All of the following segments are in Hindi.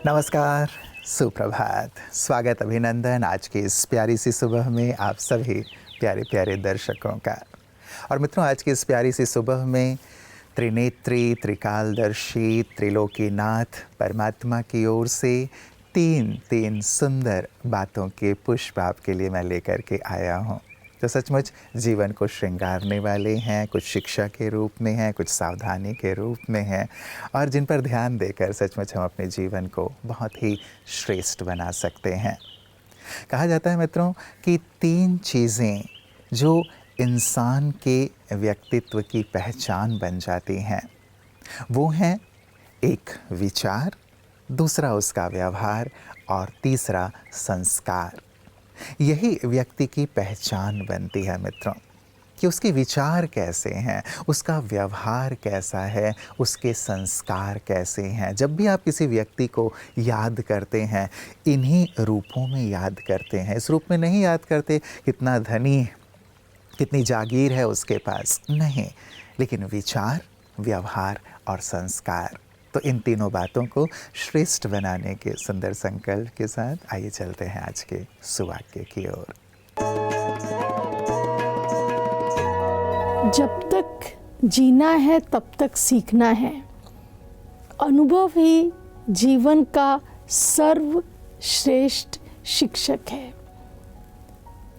नमस्कार, सुप्रभात, स्वागत अभिनंदन आज की इस प्यारी सी सुबह में आप सभी प्यारे प्यारे दर्शकों का। और मित्रों, आज की इस प्यारी सी सुबह में त्रिनेत्री, त्रिकालदर्शी, त्रिलोकीनाथ परमात्मा की ओर से तीन सुंदर बातों के पुष्प आपके लिए मैं लेकर के आया हूँ, जो सचमुच जीवन को श्रृंगारने वाले हैं, कुछ शिक्षा के रूप में हैं, कुछ सावधानी के रूप में हैं, और जिन पर ध्यान देकर सचमुच हम अपने जीवन को बहुत ही श्रेष्ठ बना सकते हैं। कहा जाता है मित्रों कि तीन चीज़ें जो इंसान के व्यक्तित्व की पहचान बन जाती हैं, वो हैं एक विचार, दूसरा उसका व्यवहार और तीसरा संस्कार। यही व्यक्ति की पहचान बनती है मित्रों, कि उसके विचार कैसे हैं, उसका व्यवहार कैसा है, उसके संस्कार कैसे हैं। जब भी आप किसी व्यक्ति को याद करते हैं, इन्हीं रूपों में याद करते हैं। इस रूप में नहीं याद करते कितना धनी, कितनी जागीर है उसके पास, नहीं, लेकिन विचार, व्यवहार और संस्कार। तो इन तीनों बातों को श्रेष्ठ बनाने के सुंदर संकल्प के साथ आइए चलते हैं आज के सुवाक्य की ओर। जब तक जीना है तब तक सीखना है। अनुभव ही जीवन का सर्वश्रेष्ठ शिक्षक है।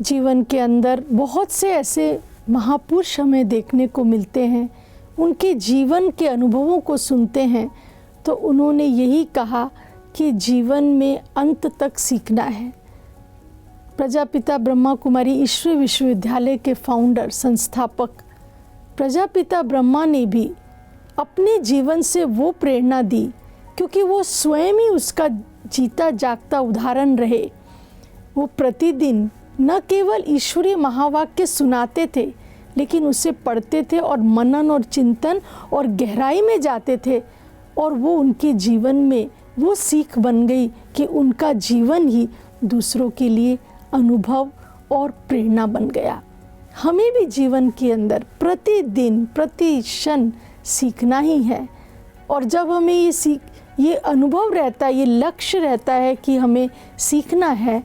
जीवन के अंदर बहुत से ऐसे महापुरुष हमें देखने को मिलते हैं। उनके जीवन के अनुभवों को सुनते हैं तो उन्होंने यही कहा कि जीवन में अंत तक सीखना है। प्रजापिता ब्रह्मा कुमारी ईश्वरीय विश्वविद्यालय के फाउंडर, संस्थापक प्रजापिता ब्रह्मा ने भी अपने जीवन से वो प्रेरणा दी, क्योंकि वो स्वयं ही उसका जीता जागता उदाहरण रहे। वो प्रतिदिन न केवल ईश्वरीय महावाक्य सुनाते थे, लेकिन उसे पढ़ते थे और मनन और चिंतन और गहराई में जाते थे, और वो उनके जीवन में वो सीख बन गई कि उनका जीवन ही दूसरों के लिए अनुभव और प्रेरणा बन गया। हमें भी जीवन के अंदर प्रतिदिन प्रति क्षण सीखना ही है। और जब हमें ये अनुभव रहता है, ये लक्ष्य रहता है कि हमें सीखना है,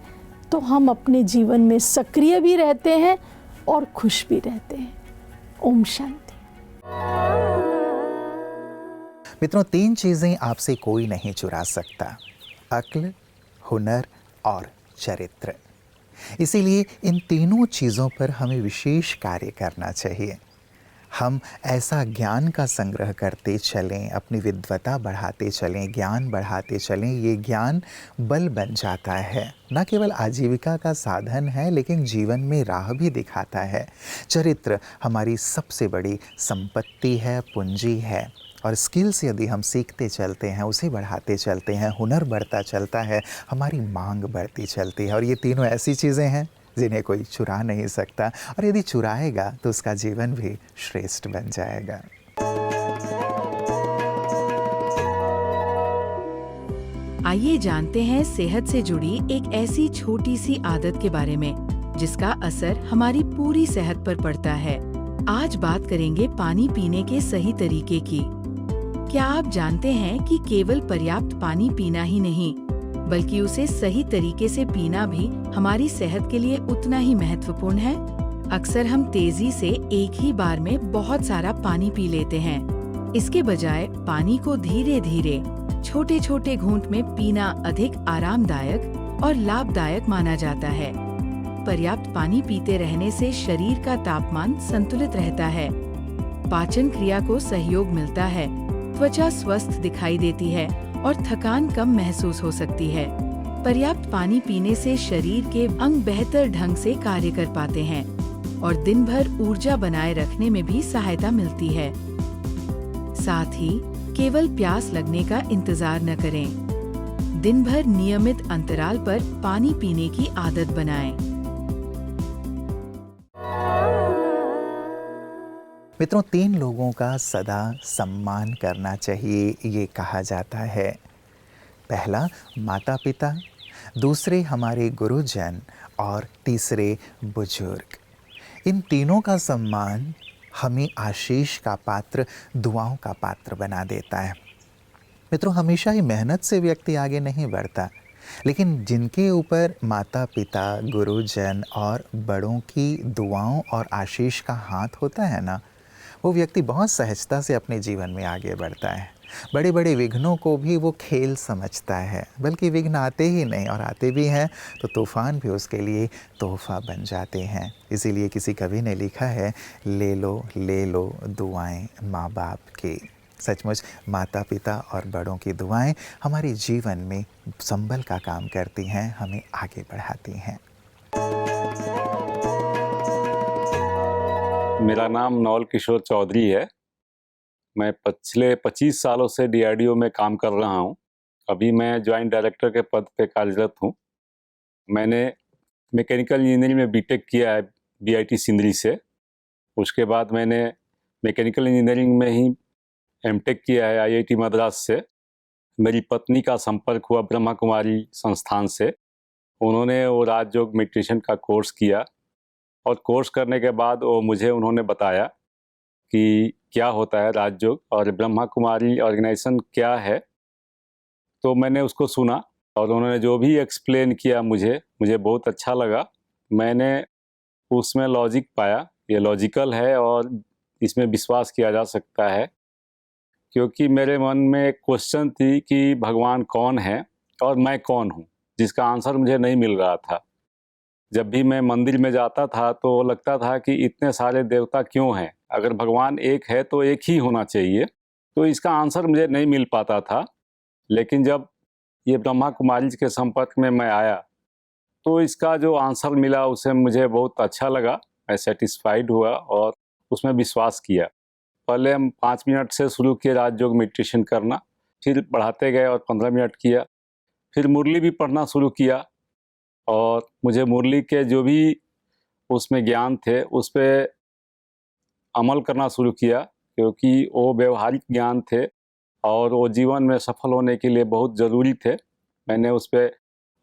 तो हम अपने जीवन में सक्रिय भी रहते हैं और खुश भी रहते हैं। ओम शांति। मित्रों, तीन चीज़ें आपसे कोई नहीं चुरा सकता: अक्ल, हुनर और चरित्र। इसीलिए इन तीनों चीज़ों पर हमें विशेष कार्य करना चाहिए। हम ऐसा ज्ञान का संग्रह करते चलें, अपनी विद्वता बढ़ाते चलें, ज्ञान बढ़ाते चलें। ये ज्ञान बल बन जाता है, न केवल आजीविका का साधन है, लेकिन जीवन में राह भी दिखाता है। चरित्र हमारी सबसे बड़ी संपत्ति है, पूंजी है। और स्किल्स यदि हम सीखते चलते हैं, उसे बढ़ाते चलते हैं, हुनर बढ़ता चलता है, हमारी मांग बढ़ती चलती है। और ये तीनों ऐसी चीज़ें हैं जिन्हें कोई चुरा नहीं सकता, और यदि चुराएगा तो उसका जीवन भी श्रेष्ठ बन जाएगा। आइए जानते हैं सेहत से जुड़ी एक ऐसी छोटी सी आदत के बारे में जिसका असर हमारी पूरी सेहत पर पड़ता है। आज बात करेंगे पानी पीने के सही तरीके की। क्या आप जानते हैं कि केवल पर्याप्त पानी पीना ही नहीं, बल्कि उसे सही तरीके से पीना भी हमारी सेहत के लिए उतना ही महत्वपूर्ण है। अक्सर हम तेजी से एक ही बार में बहुत सारा पानी पी लेते हैं। इसके बजाय पानी को धीरे धीरे छोटे छोटे घूंट में पीना अधिक आरामदायक और लाभदायक माना जाता है। पर्याप्त पानी पीते रहने से शरीर का तापमान संतुलित रहता है, पाचन क्रिया को सहयोग मिलता है, त्वचा स्वस्थ दिखाई देती है और थकान कम महसूस हो सकती है। पर्याप्त पानी पीने से शरीर के अंग बेहतर ढंग से कार्य कर पाते हैं और दिन भर ऊर्जा बनाए रखने में भी सहायता मिलती है। साथ ही केवल प्यास लगने का इंतजार न करें। दिन भर नियमित अंतराल पर पानी पीने की आदत बनाएं। मित्रों, तीन लोगों का सदा सम्मान करना चाहिए, ये कहा जाता है। पहला माता पिता, दूसरे हमारे गुरुजन और तीसरे बुजुर्ग। इन तीनों का सम्मान हमें आशीष का पात्र, दुआओं का पात्र बना देता है। मित्रों, हमेशा ही मेहनत से व्यक्ति आगे नहीं बढ़ता, लेकिन जिनके ऊपर माता पिता, गुरुजन और बड़ों की दुआओं और आशीष का हाथ होता है ना, वो व्यक्ति बहुत सहजता से अपने जीवन में आगे बढ़ता है। बड़े बड़े विघ्नों को भी वो खेल समझता है, बल्कि विघ्न आते ही नहीं, और आते भी हैं तो तूफान भी उसके लिए तोहफा बन जाते हैं। इसीलिए किसी कवि ने लिखा है, ले लो दुआएं माँ बाप की। सचमुच माता पिता और बड़ों की दुआएं हमारे जीवन में संबल का काम करती हैं, हमें आगे बढ़ाती हैं। मेरा नाम नवल किशोर चौधरी है। मैं पिछले 25 सालों से डीआरडीओ में काम कर रहा हूं। अभी मैं जॉइंट डायरेक्टर के पद पे कार्यरत हूं। मैंने मैकेनिकल इंजीनियरिंग में बीटेक किया है बीआईटी सिंदरी से। उसके बाद मैंने मैकेनिकल इंजीनियरिंग में ही एमटेक किया है आईआईटी मद्रास से। मेरी पत्नी का संपर्क हुआ ब्रह्मा कुमारी संस्थान से। उन्होंने वो राजयोग मेडिटेशन का कोर्स किया, और कोर्स करने के बाद वो मुझे उन्होंने बताया कि क्या होता है राजयोग और ब्रह्मा कुमारी ऑर्गेनाइजेशन क्या है। तो मैंने उसको सुना और उन्होंने जो भी एक्सप्लेन किया मुझे बहुत अच्छा लगा। मैंने उसमें लॉजिक पाया, ये लॉजिकल है और इसमें विश्वास किया जा सकता है। क्योंकि मेरे मन में एक क्वेश्चन थी कि भगवान कौन है और मैं कौन हूँ, जिसका आंसर मुझे नहीं मिल रहा था। जब भी मैं मंदिर में जाता था तो लगता था कि इतने सारे देवता क्यों हैं, अगर भगवान एक है तो एक ही होना चाहिए। तो इसका आंसर मुझे नहीं मिल पाता था। लेकिन जब ये ब्रह्मा कुमारी के संपर्क में मैं आया तो इसका जो आंसर मिला उसे मुझे बहुत अच्छा लगा। मैं सेटिस्फाइड हुआ और उसमें विश्वास किया। पहले हम 5 मिनट से शुरू किए राजयोग मेडिटेशन करना, फिर बढ़ाते गए और 15 मिनट किया। फिर मुरली भी पढ़ना शुरू किया, और मुझे मुरली के जो भी उसमें ज्ञान थे उस पर अमल करना शुरू किया, क्योंकि वो व्यवहारिक ज्ञान थे और वो जीवन में सफल होने के लिए बहुत ज़रूरी थे। मैंने उस पर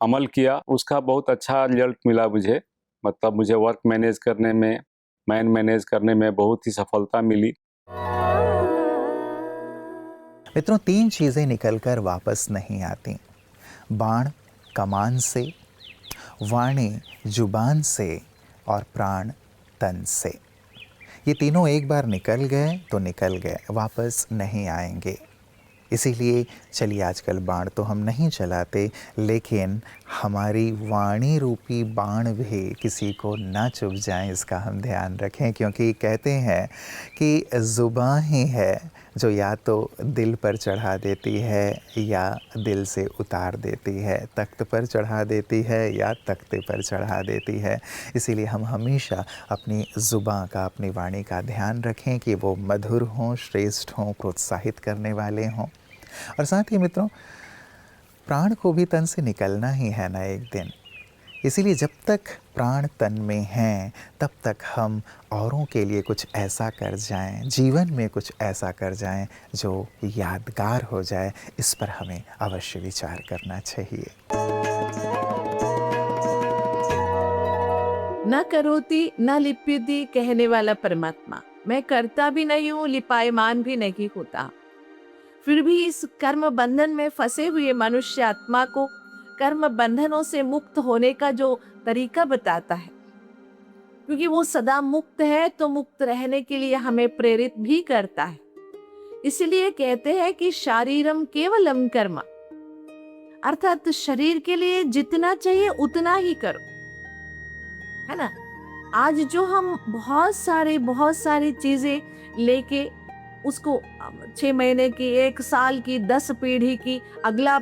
अमल किया, उसका बहुत अच्छा रिजल्ट मिला मुझे। मतलब मुझे वर्क मैनेज करने में, मैन मैनेज करने में बहुत ही सफलता मिली। मित्रों, 3 चीज़ें निकलकर वापस नहीं आती। बाण कमान से, वाणी जुबान से, और प्राण तन से। ये तीनों एक बार निकल गए तो निकल गए, वापस नहीं आएंगे। इसीलिए चलिए, आजकल बाण तो हम नहीं चलाते, लेकिन हमारी वाणी रूपी बाण भी किसी को ना चुभ जाए, इसका हम ध्यान रखें। क्योंकि कहते हैं कि ज़ुबान ही है जो या तो दिल पर चढ़ा देती है या दिल से उतार देती है, तख्त पर चढ़ा देती है या तख्ते पर चढ़ा देती है। इसीलिए हम हमेशा अपनी ज़ुबान का, अपनी वाणी का ध्यान रखें कि वो मधुर हों, श्रेष्ठ हों, प्रोत्साहित करने वाले हों। और साथ ही मित्रों, प्राण को भी तन से निकलना ही है ना एक दिन। इसीलिए जब तक प्राण तन में हैं तब तक हम औरों के लिए कुछ ऐसा कर जाएं, जीवन में कुछ ऐसा कर जाएं जो यादगार हो जाए। इस पर हमें अवश्य विचार करना चाहिए। न करोति न लिप्यति कहने वाला परमात्मा, मैं करता भी नहीं हूँ, लिपायमान भी नहीं होता। फिर भी इस कर्म बंधन में फंसे हुए मनुष्य आत्मा को कर्म बंधनों से मुक्त होने का जो तरीका बताता है, क्योंकि वो सदा मुक्त है तो मुक्त रहने के लिए हमें प्रेरित भी करता है। इसलिए कहते हैं कि शारीरम केवलम कर्म, अर्थात शरीर के लिए जितना चाहिए उतना ही करो, है ना। आज जो हम बहुत सारी चीजें लेके उसको 6 महीने की, 1 साल की, 10 पीढ़ी की, अगला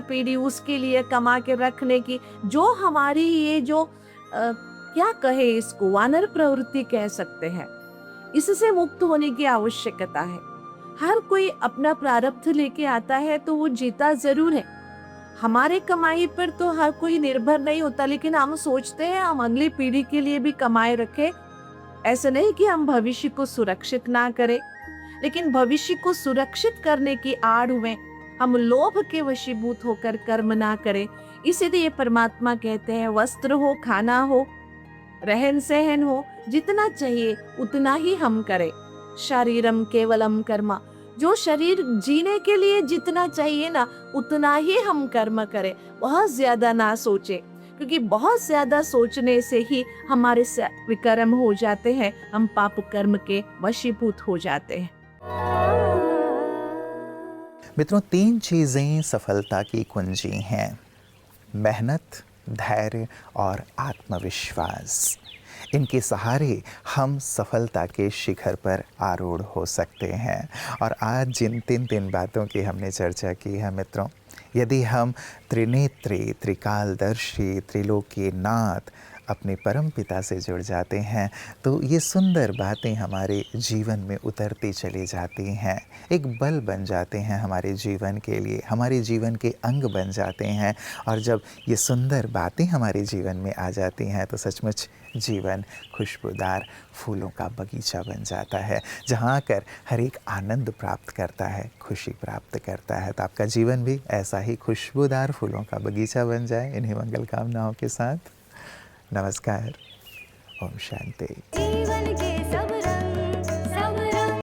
पीढ़ी उसके लिए कमा के रखने की, जो हमारी ये जो क्या कहे, इसको वानर प्रवृत्ति कह सकते हैं, इससे मुक्त होने की आवश्यकता है। हर कोई अपना प्रारब्ध लेके आता है तो वो जीता जरूर है। हमारे कमाई पर तो हर कोई निर्भर नहीं होता, लेकिन हम सोचते हैं हम अगली पीढ़ी के लिए भी कमाए रखें। ऐसा नहीं कि हम भविष्य को सुरक्षित ना करें, लेकिन भविष्य को सुरक्षित करने की आड़ में हम लोभ के वशीभूत होकर कर्म ना करें। इसीलिए परमात्मा कहते हैं वस्त्र हो, खाना हो, रहन सहन हो, जितना चाहिए उतना ही हम करें। शारीरम केवलम कर्म, जो शरीर जीने के लिए जितना चाहिए ना, उतना ही हम कर्म करें, बहुत ज्यादा ना सोचें, क्योंकि बहुत ज्यादा सोचने से ही हमारे विकर्म हो जाते हैं, हम पाप कर्म के वशीभूत हो जाते हैं। मित्रों, 3 चीज़ें सफलता की कुंजी हैं: मेहनत, धैर्य और आत्मविश्वास। इनके सहारे हम सफलता के शिखर पर आरूढ़ हो सकते हैं। और आज जिन 3 बातों की हमने चर्चा की है मित्रों, यदि हम त्रिनेत्री, त्रिकालदर्शी, त्रिलोकीनाथ अपने परम पिता से जुड़ जाते हैं तो ये सुंदर बातें हमारे जीवन में उतरती चली जाती हैं, एक बल बन जाते हैं हमारे जीवन के लिए, हमारे जीवन के अंग बन जाते हैं। और जब ये सुंदर बातें हमारे जीवन में आ जाती हैं तो सचमुच जीवन खुशबूदार फूलों का बगीचा बन जाता है, जहाँ आकर हर एक आनंद प्राप्त करता है, खुशी प्राप्त करता है। तो आपका जीवन भी ऐसा ही खुशबूदार फूलों का बगीचा बन जाए, इन्हीं मंगल कामनाओं के साथ। नमस्कार। ओम शांति।